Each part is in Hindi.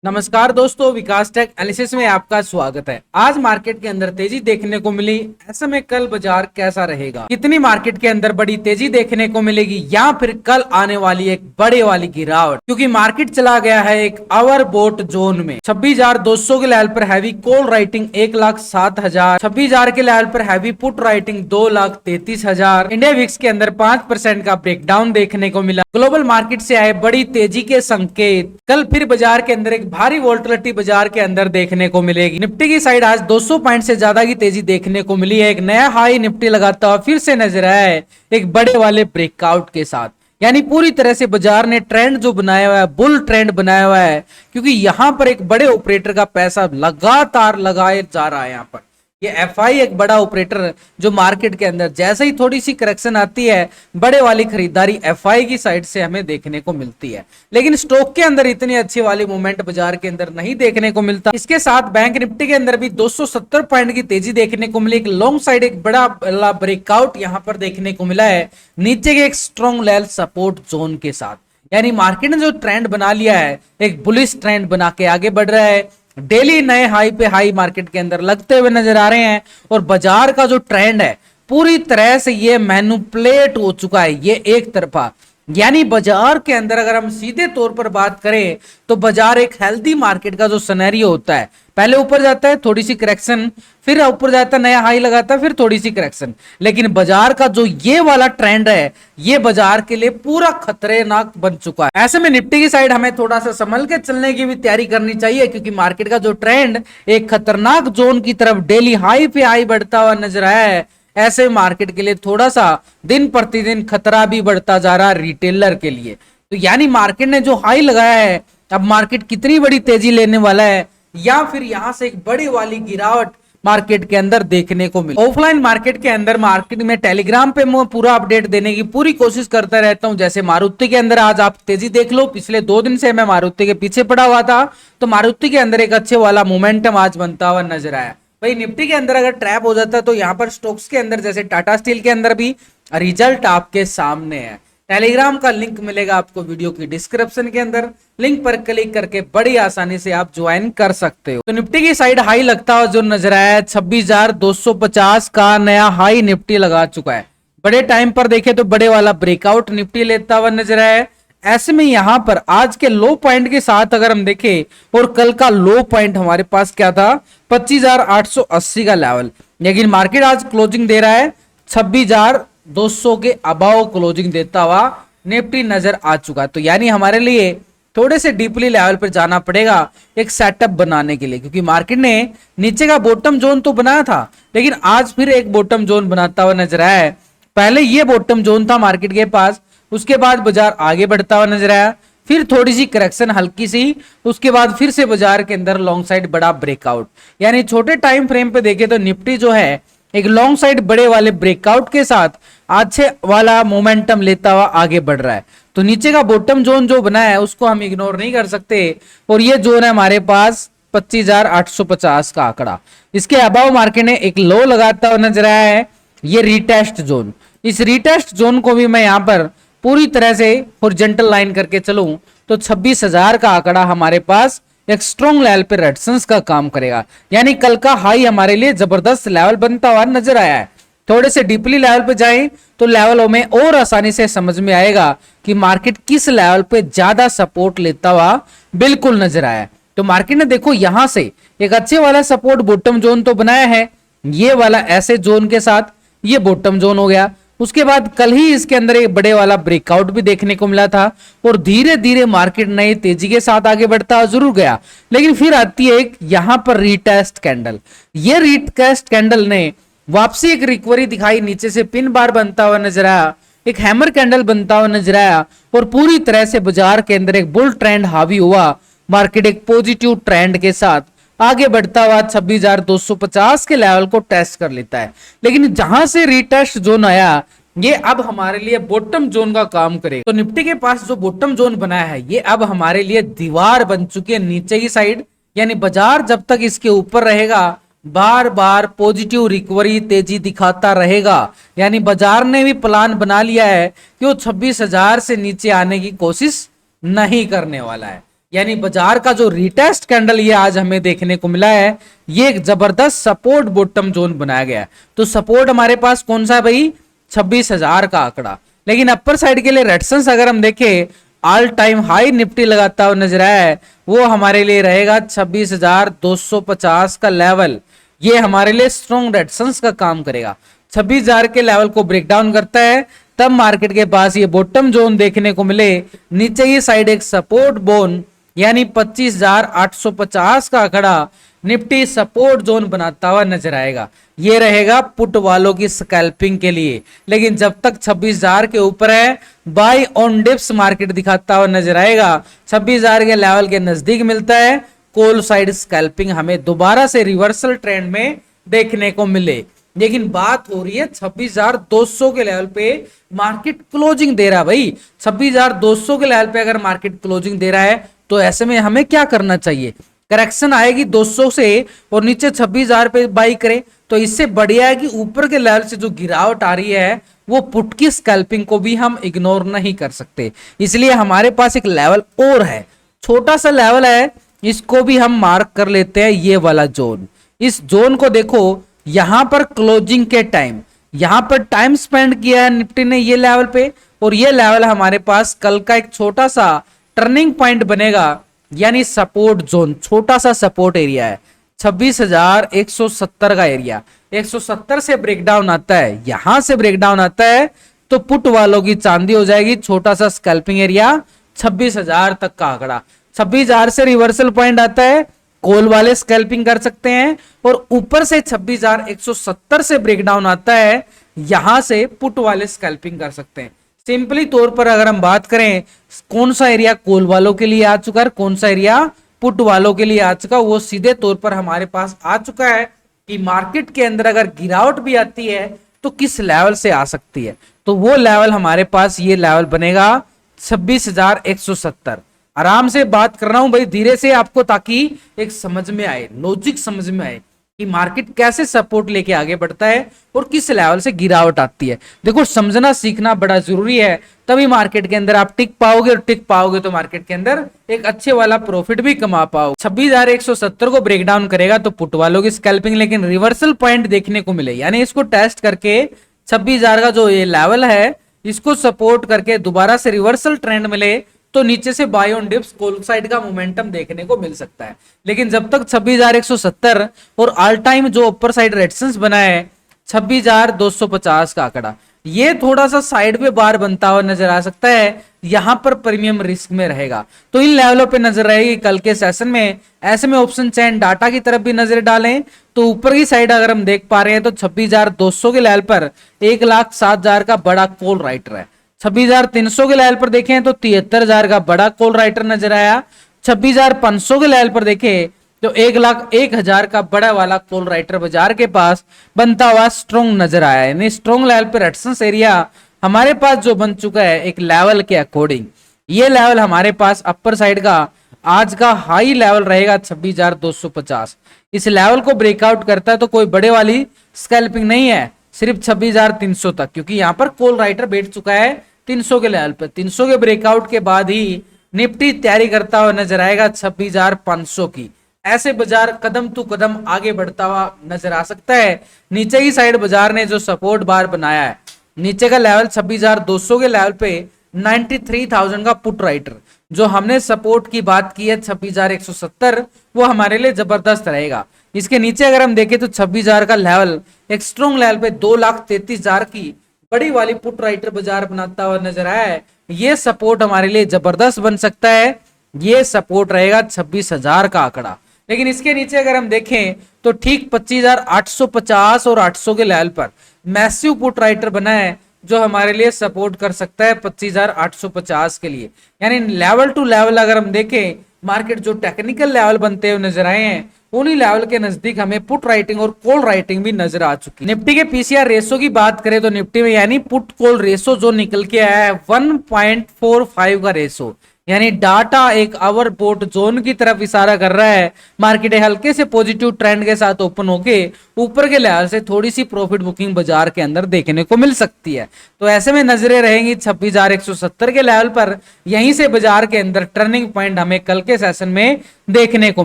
नमस्कार दोस्तों, विकास टेक एनालिसिस में आपका स्वागत है। आज मार्केट के अंदर तेजी देखने को मिली। ऐसे में कल बाजार कैसा रहेगा, कितनी मार्केट के अंदर बड़ी तेजी देखने को मिलेगी या फिर कल आने वाली एक बड़े वाली गिरावट, क्योंकि मार्केट चला गया है एक ओवर बोट जोन में। 26,200 के लेवल पर हैवी कॉल राइटिंग 1,07,000, 26,000 के लेवल पर heavy put writing 2,33,000। India VIX के अंदर 5% का ब्रेकडाउन देखने को मिला। ग्लोबल मार्केट से आए बड़ी तेजी के संकेत। कल फिर बाजार के अंदर एक भारी वोलेटिलिटी बाजार के अंदर देखने को मिलेगी। निफ्टी की साइड आज 200 पॉइंट से ज्यादा की तेजी देखने को मिली है। एक नया हाई निफ्टी लगाता हुआ फिर से नजर आया है एक बड़े वाले ब्रेकआउट के साथ। यानी पूरी तरह से बाजार ने ट्रेंड जो बनाया हुआ है, बुल ट्रेंड बनाया हुआ है, क्योंकि यहां पर एक बड़े ऑपरेटर का पैसा लगातार लगाया जा रहा है। यहां पर ये एफआई एक बड़ा ऑपरेटर जो मार्केट के अंदर जैसे ही थोड़ी सी करेक्शन आती है, बड़े वाली खरीदारी एफआई की साइड से हमें देखने को मिलती है। लेकिन स्टॉक के अंदर इतनी अच्छी वाली मूवमेंट बाजार के अंदर नहीं देखने को मिलता। इसके साथ बैंक निफ्टी के अंदर भी 270 पॉइंट की तेजी देखने को मिली। एक लॉन्ग साइड एक बड़ा ब्रेकआउट यहां पर देखने को मिला है नीचे के एक स्ट्रॉन्ग लेवल सपोर्ट जोन के साथ। यानी मार्केट ने जो ट्रेंड बना लिया है, एक बुलिश ट्रेंड बना के आगे बढ़ रहा है। डेली नए हाई पे हाई मार्केट के अंदर लगते हुए नजर आ रहे हैं और बाजार का जो ट्रेंड है पूरी तरह से ये मैनिपुलेट हो चुका है, ये एक तरफा। यानी बाजार के अंदर अगर हम सीधे तौर पर बात करें तो बाजार एक हेल्दी मार्केट का जो सिनेरियो होता है, पहले ऊपर जाता है, थोड़ी सी करेक्शन, फिर ऊपर जाता है, नया हाई लगाता है, फिर थोड़ी सी करेक्शन। लेकिन बाजार का जो ये वाला ट्रेंड है, ये बाजार के लिए पूरा खतरनाक बन चुका है। ऐसे में निफ्टी की साइड हमें थोड़ा सा संभल के चलने की भी तैयारी करनी चाहिए, क्योंकि मार्केट का जो ट्रेंड एक खतरनाक जोन की तरफ डेली हाई पे हाई बढ़ता हुआ नजर आया है। ऐसे मार्केट के लिए थोड़ा सा दिन प्रतिदिन खतरा भी बढ़ता जा रहा है रिटेलर के लिए। तो यानी मार्केट ने जो हाई लगाया है, अब मार्केट कितनी बड़ी तेजी लेने वाला है या फिर यहां से एक बड़ी वाली गिरावट मार्केट के अंदर देखने को मिली। ऑफलाइन मार्केट के अंदर मार्केट में टेलीग्राम पे मैं पूरा अपडेट देने की पूरी कोशिश करता रहता हूं। जैसे मारुति के अंदर आज आप तेजी देख लो, पिछले 2 दिन से मैं मारुति के पीछे पड़ा हुआ था, तो मारुति के अंदर एक अच्छे वाला मोमेंटम आज बनता हुआ नजर आया। भाई निफ्टी के अंदर अगर ट्रैप हो जाता है तो यहाँ पर स्टॉक्स के अंदर जैसे टाटा स्टील के अंदर भी रिजल्ट आपके सामने है। टेलीग्राम का लिंक मिलेगा आपको वीडियो की डिस्क्रिप्शन के अंदर, लिंक पर क्लिक करके बड़ी आसानी से आप ज्वाइन कर सकते हो। तो निफ्टी की साइड हाई लगता हुआ जो नजर आया है 26,250 का नया हाई निफ्टी लगा चुका है। बड़े टाइम पर देखे तो बड़े वाला ब्रेकआउट निफ्टी लेता हुआ नजर आया है। ऐसे में यहां पर आज के लो पॉइंट के साथ अगर हम देखें और कल का लो पॉइंट हमारे पास क्या था, 25,880 का लेवल। लेकिन मार्केट आज क्लोजिंग दे रहा है 26,200 के अबाव क्लोजिंग देता हुआ निफ्टी नजर आ चुका। तो यानी हमारे लिए थोड़े से डीपली लेवल पर जाना पड़ेगा एक सेटअप बनाने के लिए, क्योंकि मार्केट ने नीचे का बॉटम जोन तो बनाया था, लेकिन आज फिर एक बॉटम जोन बनाता हुआ नजर आया है। पहले ये बॉटम जोन था मार्केट के पास, उसके बाद बाजार आगे बढ़ता हुआ नजर आया, फिर थोड़ी सी करेक्शन हल्की सी, उसके बाद फिर से बाजार के अंदर लॉन्ग साइड बड़ा ब्रेकआउट। यानी छोटे टाइम फ्रेम पे देखे तो निफ्टी जो है एक लॉन्ग साइड बड़े वाले ब्रेकआउट के साथ अच्छे वाला मोमेंटम लेता हुआ आगे बढ़ रहा है। तो नीचे का बॉटम जोन जो बना है उसको हम इग्नोर नहीं कर सकते, और ये जोन है हमारे पास 25,850 का आंकड़ा। इसके अबाव मार्केट ने एक लो लगाता हुआ नजर आया है, ये रीटेस्ट जोन। इस रीटेस्ट जोन को भी मैं यहां पर पूरी तरह से हॉरिजॉन्टल लाइन करके चलूं तो 26,000 का आंकड़ा हमारे पास एक स्ट्रॉन्ग लेवल पे रेजिस्टेंस का काम करेगा। यानी कल का हाई हमारे लिए जबरदस्त लेवल बनता हुआ नजर आया है। थोड़े से डीपली लेवल पे जाएं तो लेवलों में और आसानी से समझ में आएगा कि मार्केट किस लेवल पे ज्यादा सपोर्ट लेता हुआ बिल्कुल नजर आया। तो मार्केट ने देखो यहां से एक अच्छे वाला सपोर्ट बॉटम जोन तो बनाया है, ये वाला ऐसे जोन के साथ ये बॉटम जोन हो गया। उसके बाद कल ही इसके अंदर एक बड़े वाला ब्रेकआउट भी देखने को मिला था, और धीरे धीरे मार्केट नई तेजी के साथ आगे बढ़ता जरूर गया। लेकिन फिर आती है एक यहां पर रीटेस्ट कैंडल। ये रीटेस्ट कैंडल ने वापसी एक रिकवरी दिखाई, नीचे से पिन बार बनता हुआ नजर आया, एक हैमर कैंडल बनता हुआ नजर आया, और पूरी तरह से बाजार के अंदर एक बुल ट्रेंड हावी हुआ। मार्केट एक पॉजिटिव ट्रेंड के साथ आगे बढ़ता हुआ 26,250 के लेवल को टेस्ट कर लेता है। लेकिन जहां से रीटेस्ट जोन आया, ये अब हमारे लिए बॉटम जोन का काम करेगा। तो निफ्टी के पास जो बॉटम जोन बनाया है, ये अब हमारे लिए दीवार बन चुकी है नीचे की साइड। यानी बाजार जब तक इसके ऊपर रहेगा, बार बार पॉजिटिव रिकवरी तेजी दिखाता रहेगा। यानी बाजार ने भी प्लान बना लिया है कि वो 26,000 से नीचे आने की कोशिश नहीं करने वाला है। यानी बाजार का जो रिटेस्ट कैंडल ये आज हमें देखने को मिला है, ये एक जबरदस्त सपोर्ट बॉटम जोन बनाया गया है। तो सपोर्ट हमारे पास कौन सा है भाई, 26,000 का आंकड़ा। लेकिन अपर साइड के लिए रेजिस्टेंस अगर हम देखें, ऑल टाइम हाई निफ्टी लगाता हुआ नजर आया है, वो हमारे लिए रहेगा 26,250 का लेवल। ये हमारे लिए स्ट्रॉन्ग रेजिस्टेंस का काम करेगा। 26,000 के लेवल को ब्रेक डाउन करता है तब मार्केट के पास ये बॉटम जोन देखने को मिले, नीचे की साइड एक सपोर्ट बोन यानी 25,850 का आंकड़ा निफ्टी सपोर्ट जोन बनाता हुआ नजर आएगा। ये रहेगा पुट वालों की स्कैल्पिंग के लिए। लेकिन जब तक 26,000 के ऊपर है, बाय ऑन डिप्स मार्केट दिखाता हुआ नजर आएगा। 26,000 के लेवल के नजदीक मिलता है, कॉल साइड स्कैल्पिंग हमें दोबारा से रिवर्सल ट्रेंड में देखने को मिले। लेकिन बात हो रही है 26,200 के लेवल पे मार्केट क्लोजिंग दे रहा है भाई। 26,200 के लेवल पे अगर मार्केट क्लोजिंग दे रहा है तो ऐसे में हमें क्या करना चाहिए, करेक्शन आएगी 200 से और नीचे 26,000 पे बाई करे, तो इससे बढ़िया है कि ऊपर के लेवल से जो गिरावट आ रही है वो पुट की स्कैल्पिंग को भी हम इग्नोर नहीं कर सकते। इसलिए हमारे पास एक लेवल और है, छोटा सा लेवल है, इसको भी हम मार्क कर लेते हैं, ये वाला जोन। इस जोन को देखो, यहां पर क्लोजिंग के टाइम, यहां पर टाइम स्पेंड किया है निफ्टी ने ये लेवल पे, और ये लेवल हमारे पास कल का एक छोटा सा टर्निंग पॉइंट बनेगा, यानी सपोर्ट जोन, छोटा सा सपोर्ट एरिया है 26,170 का एरिया। 170 से ब्रेकडाउन आता है, यहां से ब्रेकडाउन आता है तो पुट वालों की चांदी हो जाएगी। छोटा सा स्कैल्पिंग एरिया 26,000 तक का आंकड़ा। 26,000 से रिवर्सल पॉइंट आता है, कॉल वाले स्कैल्पिंग कर सकते हैं, और ऊपर से 26,170 से ब्रेकडाउन आता है, यहां से पुट वाले स्कैल्पिंग कर सकते हैं। सिंपली तौर पर अगर हम बात करें कौन सा एरिया कॉल वालों के लिए आ चुका है, कौन सा एरिया पुट वालों के लिए आ चुका, वो सीधे तौर पर हमारे पास आ चुका है कि मार्केट के अंदर अगर गिरावट भी आती है तो किस लेवल से आ सकती है। तो वो लेवल हमारे पास ये लेवल बनेगा 26,170। आराम से बात कर रहा हूं भाई, धीरे से आपको, ताकि एक समझ में आए, लॉजिक समझ में आए कि मार्केट कैसे सपोर्ट लेके आगे बढ़ता है और किस लेवल से गिरावट आती है। देखो, समझना सीखना बड़ा जरूरी है, तभी मार्केट के अंदर आप टिक पाओगे, और टिक पाओगे तो मार्केट के अंदर एक अच्छे वाला प्रॉफिट भी कमा पाओगे। 26,170 को ब्रेक डाउन करेगा तो पुट वालों की स्कैल्पिंग, लेकिन रिवर्सल पॉइंट देखने को मिले, यानी इसको टेस्ट करके 26,000 का जो ये लेवल है इसको सपोर्ट करके दोबारा से रिवर्सल ट्रेंड मिले तो नीचे से buy on dips call side का मोमेंटम देखने को मिल सकता है। लेकिन जब तक 26,170 और ऑल टाइम जो अपर साइड रेजिस्टेंस बना है 26,250 का आंकड़ा, ये थोड़ा सा साइड पे बार बनता हुआ नजर आ सकता है, यहां पर प्रीमियम रिस्क में रहेगा। तो इन लेवलों पे नजर रहेगी कल के सेशन में। ऐसे में ऑप्शन चैन डाटा की तरफ भी नजर डालें तो ऊपर की साइड अगर हम देख पा रहे हैं तो 26,200 के लेवल पर 1,07,000 का बड़ा कॉल राइटर है। 26,300 के लेवल पर देखें तो 73,000 का बड़ा कॉल राइटर नजर आया। 26,500 के लेवल पर देखें तो 1,01,000 का बड़ा वाला कॉल राइटर बाजार के पास बनता हुआ स्ट्रॉन्ग नजर आया। यानी स्ट्रॉन्ग लेवल पे रेजिस्टेंस एरिया हमारे पास जो बन चुका है एक लेवल के अकॉर्डिंग, ये लेवल हमारे पास अपर साइड का आज का हाई लेवल रहेगा 26,250। इस लेवल को ब्रेकआउट करता है तो कोई बड़े वाली स्कैल्पिंग नहीं है, सिर्फ 26,300 तक, क्योंकि यहां पर कॉल राइटर बैठ चुका है 300 के लेवल पर। 300 के ब्रेकआउट के बाद ही निफ्टी तैयारी करता हुआ नजर आएगा 26,500 की। ऐसे बाजार कदम टू कदम आगे बढ़ता हुआ नजर आ सकता है। नीचे की साइड बाजार ने जो सपोर्ट बार बनाया है, नीचे का लेवल 26,200 के लेवल पे 93,000 का पुट राइटर, जो हमने सपोर्ट की बात की है 26,170, वो हमारे लिए जबरदस्त रहेगा। इसके नीचे अगर हम देखें तो 26,000 का लेवल एक स्ट्रॉन्ग लेवल पे 2,33,000 की बड़ी वाली पुट राइटर बाजार बनाता हुआ नजर आया है। ये सपोर्ट हमारे लिए जबरदस्त बन सकता है। ये सपोर्ट रहेगा 26,000 का आंकड़ा। लेकिन इसके नीचे अगर हम देखें तो ठीक 25,850 और 800 के लेवल पर मैसिव पुट राइटर बना है, जो हमारे लिए सपोर्ट कर सकता है 25,850 के लिए। यानी लेवल टू लेवल अगर हम देखें, मार्केट जो टेक्निकल लेवल बनते हुए नजर आए हैं, उन्हीं लेवल के नजदीक हमें पुट राइटिंग और कॉल राइटिंग भी नजर आ चुकी है। निफ्टी के पीसीआर रेशो की बात करें तो निफ्टी में यानी पुट कॉल रेशो जो निकल के आया है 1.45 का रेशो, यानी डाटा एक ओवरबोट जोन की तरफ इशारा कर रहा है। मार्केट हल्के से पॉजिटिव ट्रेंड के साथ ओपन होके ऊपर के लेवल से थोड़ी सी प्रॉफिट बुकिंग बाजार के अंदर देखने को मिल सकती है। तो ऐसे में नजरें रहेंगी 26,170 के लेवल पर। यहीं से बाजार के अंदर टर्निंग पॉइंट हमें कल के सेशन में देखने को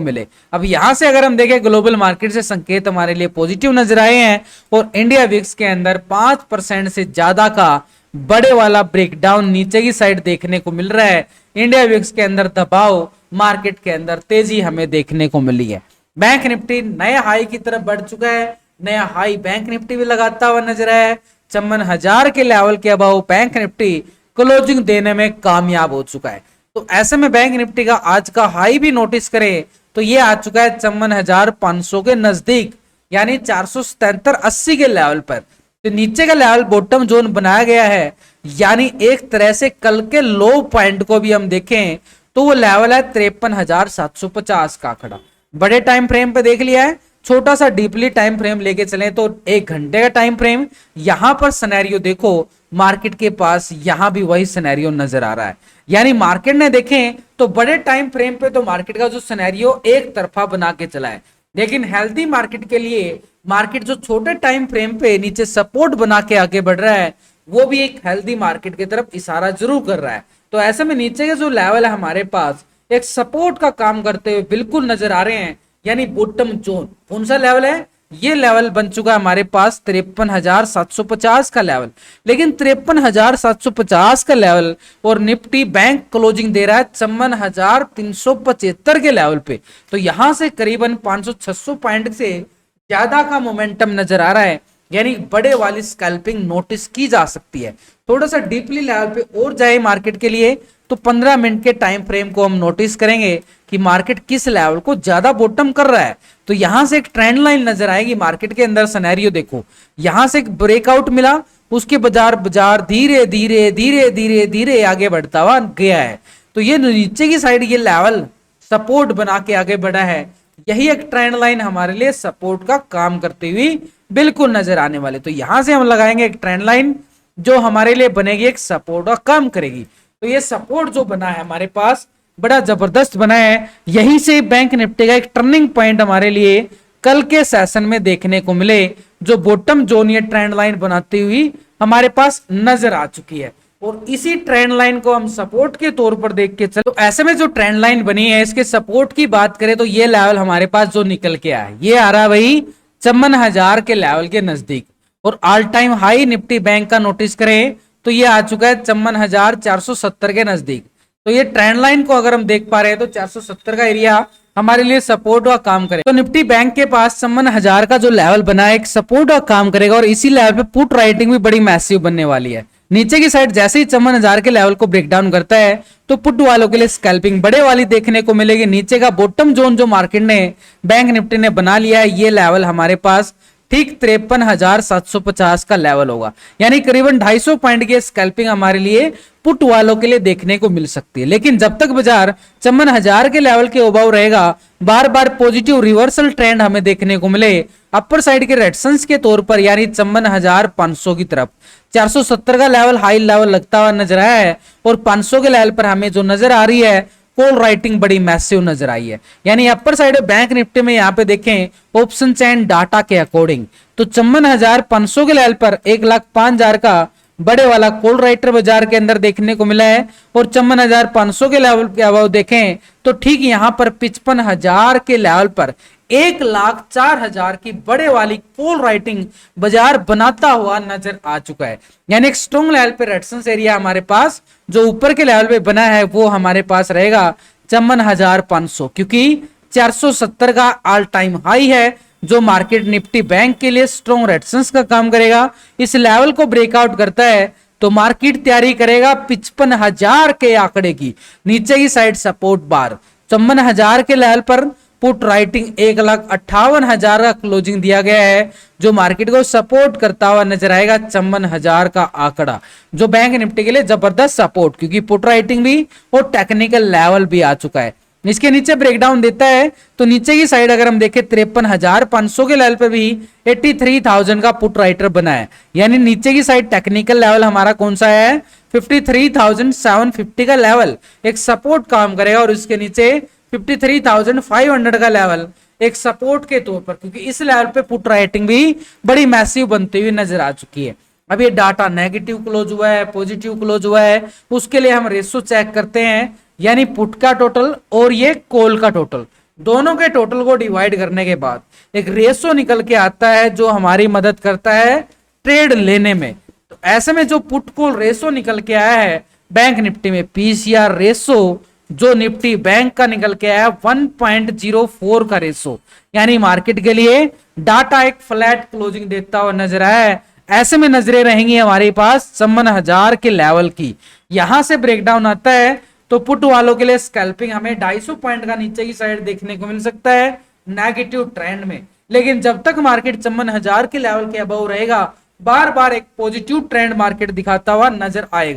मिले। अब यहां से अगर हम देखें ग्लोबल मार्केट से संकेत हमारे लिए पॉजिटिव नजर आए हैं और इंडिया विक्स के अंदर 5% से ज्यादा का बड़े वाला ब्रेकडाउन नीचे की साइड देखने को मिल रहा है। इंडिया विक्स के अंदर दबाव, मार्केट के अंदर तेजी हमें देखने को मिली है। बैंक निफ्टी नए हाई की तरफ बढ़ चुका है। नया हाई बैंक निफ्टी भी लगाता हुआ नजर आया है। 54,000 के लेवल के अबाव बैंक निफ्टी क्लोजिंग देने में कामयाब हो चुका है। तो ऐसे में बैंक निफ्टी का आज का हाई भी नोटिस करें तो ये आ चुका है 54,500 के नजदीक, यानी 477.80 के लेवल पर। तो नीचे का लेवल बॉटम जोन बनाया गया है, यानी एक तरह से कल के लो पॉइंट को भी हम देखें तो वो लेवल है 53,750 का आंकड़ा। बड़े टाइम फ्रेम पे देख लिया है, छोटा सा डीपली टाइम फ्रेम लेके चलें तो 1 घंटे का टाइम फ्रेम। यहां पर सिनेरियो देखो, मार्केट के पास यहां भी वही सिनेरियो नजर आ रहा है। यानी मार्केट ने देखें तो बड़े टाइम फ्रेम पे तो मार्केट का जो सिनेरियो एक तरफा बना के चला है, लेकिन हेल्थी मार्केट के लिए मार्केट जो छोटे टाइम फ्रेम पे नीचे सपोर्ट बना के आगे बढ़ रहा है वो भी एक हेल्दी मार्केट की तरफ इशारा जरूर कर रहा है। तो ऐसे में नीचे के जो लेवल है हमारे पास एक सपोर्ट का काम करते हुए बिल्कुल नजर आ रहे हैं। यानी बॉटम जोन कौन सा लेवल है, ये लेवल बन चुका है हमारे पास 53,750 का लेवल। लेकिन 53,750 का लेवल और निफ्टी बैंक क्लोजिंग दे रहा है 54,375 के लेवल पे। तो यहां से करीबन 500-600 पॉइंट से ज्यादा का मोमेंटम नजर आ रहा है, यानी बड़े वाली स्कैल्पिंग नोटिस की जा सकती है। थोड़ा सा डीपली लेवल पे और जाए मार्केट के लिए तो 15 मिनट के टाइम फ्रेम को हम नोटिस करेंगे कि मार्केट किस लेवल को ज्यादा बॉटम कर रहा है। तो यहां से एक ट्रेंड लाइन नजर आएगी मार्केट के अंदर। सिनेरियो देखो, यहां से एक ब्रेकआउट मिला, उसके बाजार धीरे धीरे धीरे धीरे धीरे आगे बढ़ता हुआ गया है। तो ये नीचे की साइड ये लेवल सपोर्ट बना के आगे बढ़ा है। यही एक ट्रेंड लाइन हमारे लिए सपोर्ट का काम करती हुई बिल्कुल नजर आने वाले। तो यहां से हम लगाएंगे एक ट्रेंड लाइन जो हमारे लिए बनेगी एक सपोर्ट का काम करेगी। तो ये सपोर्ट जो बना है हमारे पास बड़ा जबरदस्त बना है। यहीं से बैंक निफ्टी का एक टर्निंग पॉइंट हमारे लिए कल के सेशन में देखने को मिले, जो बॉटम जोन ये ट्रेंड लाइन बनाती हुई हमारे पास नजर आ चुकी है। और इसी ट्रेंड लाइन को हम सपोर्ट के तौर पर देख के चलो। तो ऐसे में जो ट्रेंड लाइन बनी है इसके सपोर्ट की बात करें तो ये लेवल हमारे पास जो निकल के आया ये आ रहा है वही 54,000 के लेवल के नजदीक। और all time high Nifty bank का नोटिस करें तो ये आ चुका है 54,470 के नजदीक। तो ये ट्रेंड लाइन को अगर हम देख पा रहे हैं तो 470 का एरिया हमारे लिए सपोर्ट का काम करे। तो निफ्टी बैंक के पास 54,000 का जो लेवल बना है एक सपोर्ट का काम करेगा और इसी लेवल पे पुट राइटिंग भी बड़ी मैसिव बनने वाली है। नीचे की साइड जैसे ही 54,000 के लेवल को ब्रेक डाउन करता है तो पुट वालों के लिए स्कैल्पिंग बड़े वाली देखने को मिलेगी। नीचे का बॉटम जोन जो मार्केट ने बैंक निफ्टी ने बना लिया है ये लेवल हमारे पास ठीक 53,750 का लेवल होगा, यानी करीबन 250 पॉइंट की स्कैल्पिंग हमारे लिए पुट वालों के लिए देखने को मिल सकती है। लेकिन जब तक बाजार 54,000 के लेवल के अबव रहेगा, बार बार पॉजिटिव रिवर्सल ट्रेंड हमें देखने को मिले अपर साइड के रेजिस्टेंस के तौर पर, यानी 54,500 की तरफ 470 का लेवल हाई लेवल लगता हुआ नजर आया है और 500 के लेवल पर हमें जो नजर आ रही है कॉल राइटिंग बड़ी मैसिव नजर आई है। यानी अपर साइड बैंक निफ्टी में यहाँ पे देखें ऑप्शन चैन डाटा के अकॉर्डिंग तो 54,500 के लेवल पर 1,05,000 का बड़े वाला कॉल राइटर बाजार के अंदर देखने को मिला है और 54,500 के लेवल के अभाव देखें तो ठीक यहाँ पर 55,000 के लेवल पर 1,04,000 की बड़े वाली कॉल राइटिंग बाजार बनाता हुआ नजर आ चुका है। यानी एक स्ट्रॉन्ग लेवल पे रेजिस्टेंस एरिया हमारे पास जो ऊपर के लेवल पे बना है वो हमारे पास रहेगा 54,500, क्योंकि 470 का ऑल टाइम हाई है जो मार्केट निफ्टी बैंक के लिए स्ट्रॉन्ग रेजिस्टेंस का काम करेगा। इस लेवल को ब्रेकआउट करता है तो मार्केट तैयारी करेगा 55,000 के आंकड़े की। नीचे की साइड सपोर्ट बार 54,000 के लेवल पर पुट राइटिंग 1,58,000 का क्लोजिंग दिया गया है जो मार्केट को सपोर्ट करता हुआ नजर आएगा। 54,000 का आंकड़ा जो बैंक निफ्टी के लिए जबरदस्त सपोर्ट, क्योंकि पुट राइटिंग भी और टेक्निकल लेवल भी आ चुका है। इसके नीचे ब्रेकडाउन देता है तो नीचे की साइड अगर हम देखें 53,500 के लेवल पे भी 83,000 का पुट राइटर बना है, यानी नीचे की साइड टेक्निकल लेवल हमारा कौन सा है 53,750 का लेवल एक सपोर्ट काम करेगा और इसके नीचे 53,500 का लेवल एक सपोर्ट के तौर पर, क्योंकि इस लेवल पे पुट राइटिंग भी बड़ी मैसिव बनती हुई नजर आ चुकी है। अब ये डाटा नेगेटिव क्लोज हुआ है, पॉजिटिव क्लोज हुआ है, उसके लिए हम रेशो चेक करते हैं, यानी पुट का टोटल और ये कॉल का टोटल, दोनों के टोटल को डिवाइड करने के बाद एक रेशो निकल के आता है जो हमारी मदद करता है ट्रेड लेने में। तो ऐसे में जो पुट कॉल रेशो निकल के आया है बैंक निफ्टी में, पीसीआर रेशो जो निफ्टी बैंक का निकल के आया 1.04 का रेशो, यानी मार्केट के लिए डाटा एक फ्लैट क्लोजिंग देता हुआ नजर आया है। ऐसे में नजरें रहेंगी हमारे पास 54,000 के लेवल की। यहां से ब्रेकडाउन आता है तो पुट वालों के लिए स्कैल्पिंग हमें 250 पॉइंट का नीचे की साइड देखने को मिल सकता है नेगेटिव ट्रेंड में, लेकिन जब तक मार्केट 54,000 के लेवल के अबव रहेगा बार बार एक पॉजिटिव ट्रेंड मार्केट दिखाता हुआ नजर आएगा।